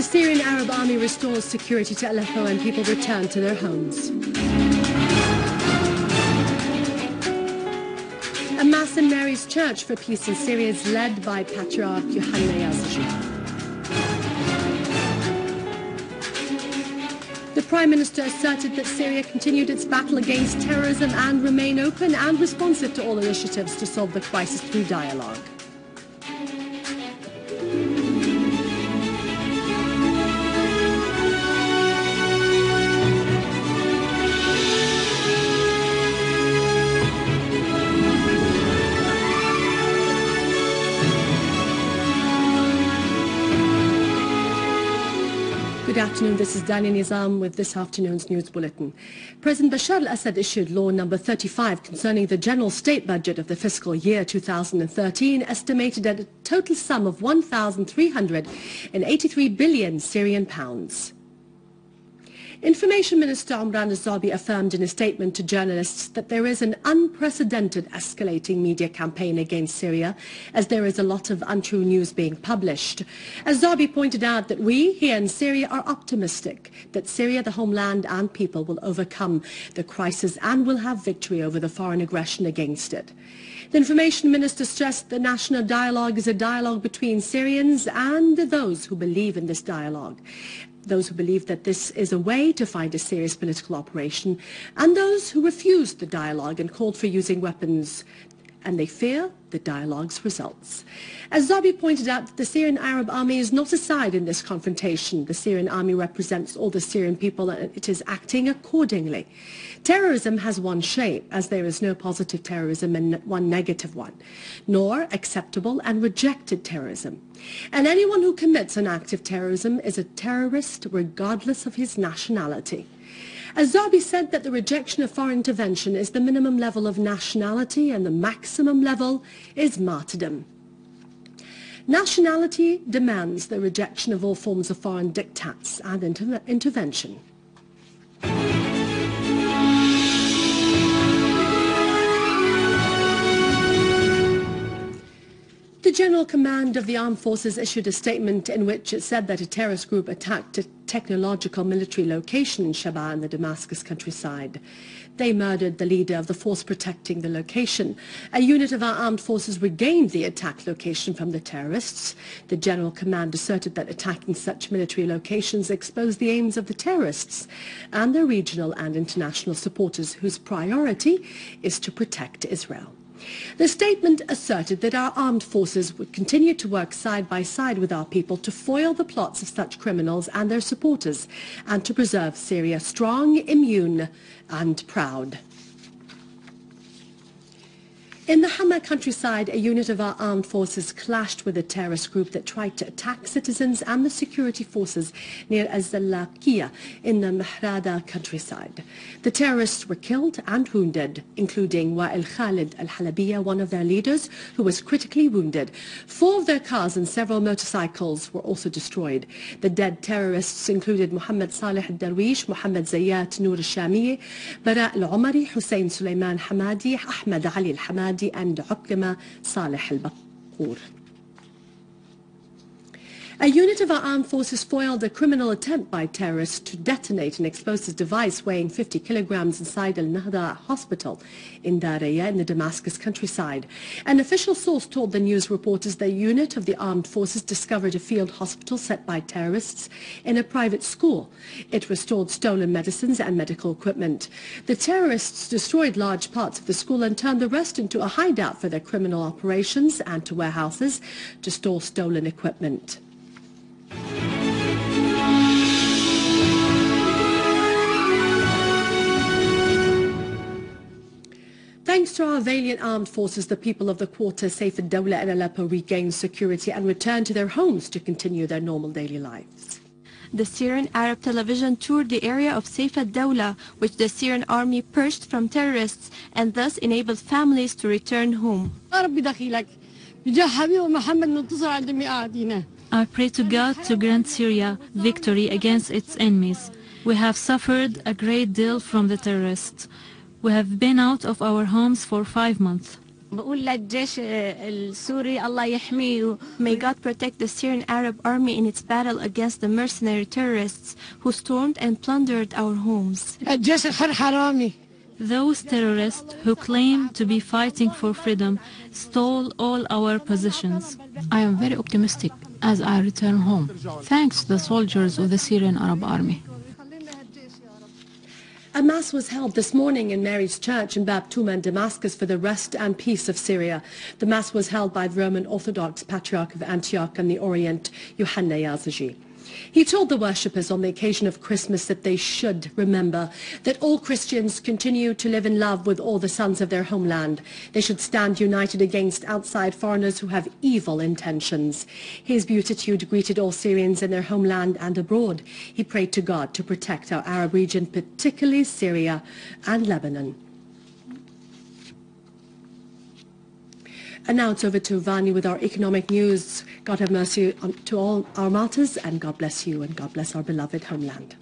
Syrian Arab army restores security to Aleppo and people return to their homes. A Mass in Mary's Church for Peace in Syria is led by Patriarch Yohanna Yazji. The Prime Minister asserted that Syria continued its battle against terrorism and remain open and responsive to all initiatives to solve the crisis through dialogue. Good afternoon, this is Dania Nizam with this afternoon's news bulletin. President Bashar al-Assad issued Law Number 35 concerning the general state budget of the fiscal year 2013, estimated at a total sum of 1,383 billion Syrian pounds. Information Minister Omran al-Zabi affirmed in a statement to journalists that there is an unprecedented escalating media campaign against Syria, as there is a lot of untrue news being published. Al-Zabi pointed out that we here in Syria are optimistic that Syria, the homeland and people, will overcome the crisis and will have victory over the foreign aggression against it. The Information Minister stressed the national dialogue is a dialogue between Syrians and those who believe in this dialogue. Those who believe that this is a way to find a serious political operation, and those who refused the dialogue and called for using weapons, and they fear the dialogue's results. As Zabi pointed out, the Syrian Arab army is not a side in this confrontation. The Syrian army represents all the Syrian people and it is acting accordingly. Terrorism has one shape, as there is no positive terrorism and one negative one, nor acceptable and rejected terrorism. And anyone who commits an act of terrorism is a terrorist regardless of his nationality. Al-Zabi said that the rejection of foreign intervention is the minimum level of nationality and the maximum level is martyrdom. Nationality demands the rejection of all forms of foreign diktats and intervention. The General Command of the Armed Forces issued a statement in which it said that a terrorist group attacked a technological military location in Shaba in the Damascus countryside. They murdered the leader of the force protecting the location. A unit of our armed forces regained the attack location from the terrorists. The General Command asserted that attacking such military locations exposed the aims of the terrorists and their regional and international supporters, whose priority is to protect Israel. The statement asserted that our armed forces would continue to work side by side with our people to foil the plots of such criminals and their supporters, and to preserve Syria strong, immune, and proud. In the Hama countryside, a unit of our armed forces clashed with a terrorist group that tried to attack citizens and the security forces near al-Halqi in the Mahrada countryside. The terrorists were killed and wounded, including Wa'il Khalid al-Halabiya, one of their leaders, who was critically wounded. 4 of their cars and several motorcycles were also destroyed. The dead terrorists included Muhammad Saleh al-Darwish, Muhammad Zayyat Noor al-Shamiyi, Bara al-Umari, Hussein Sulaiman Hamadi, Ahmed Ali al-Hamadi, and Uqama Saleh al-Baqur. A unit of our armed forces foiled a criminal attempt by terrorists to detonate an explosive device weighing 50 kilograms inside al-Nahda hospital in Daraya in the Damascus countryside. An official source told the news reporters the unit of the armed forces discovered a field hospital set by terrorists in a private school. It restored stolen medicines and medical equipment. The terrorists destroyed large parts of the school and turned the rest into a hideout for their criminal operations and to warehouses to store stolen equipment. Thanks to our valiant armed forces, the people of the quarter Saif al-Dawla and Aleppo regained security and returned to their homes to continue their normal daily lives. The Syrian Arab television toured the area of Saif al-Dawla, which the Syrian army purged from terrorists and thus enabled families to return home. I pray to God to grant Syria victory against its enemies. We have suffered a great deal from the terrorists. We have been out of our homes for 5 months. بقول للجيش السوري الله يحميه. May God protect the Syrian Arab army in its battle against the mercenary terrorists who stormed and plundered our homes. الجيش الحر حرامي. Those terrorists who claim to be fighting for freedom stole all our possessions. I am very optimistic as I return home, thanks to the soldiers of the Syrian Arab Army. A mass was held this morning in Mary's Church in Bab Touma in Damascus for the rest and peace of Syria. The mass was held by the Roman Orthodox Patriarch of Antioch and the Orient, Yohanna Yazigi. He told the worshippers on the occasion of Christmas that they should remember that all Christians continue to live in love with all the sons of their homeland. They should stand united against outside foreigners who have evil intentions. His beatitude greeted all Syrians in their homeland and abroad. He prayed to God to protect our Arab region, particularly Syria and Lebanon. And now it's over to Vani with our economic news. God have mercy to all our martyrs, and God bless you, and God bless our beloved homeland.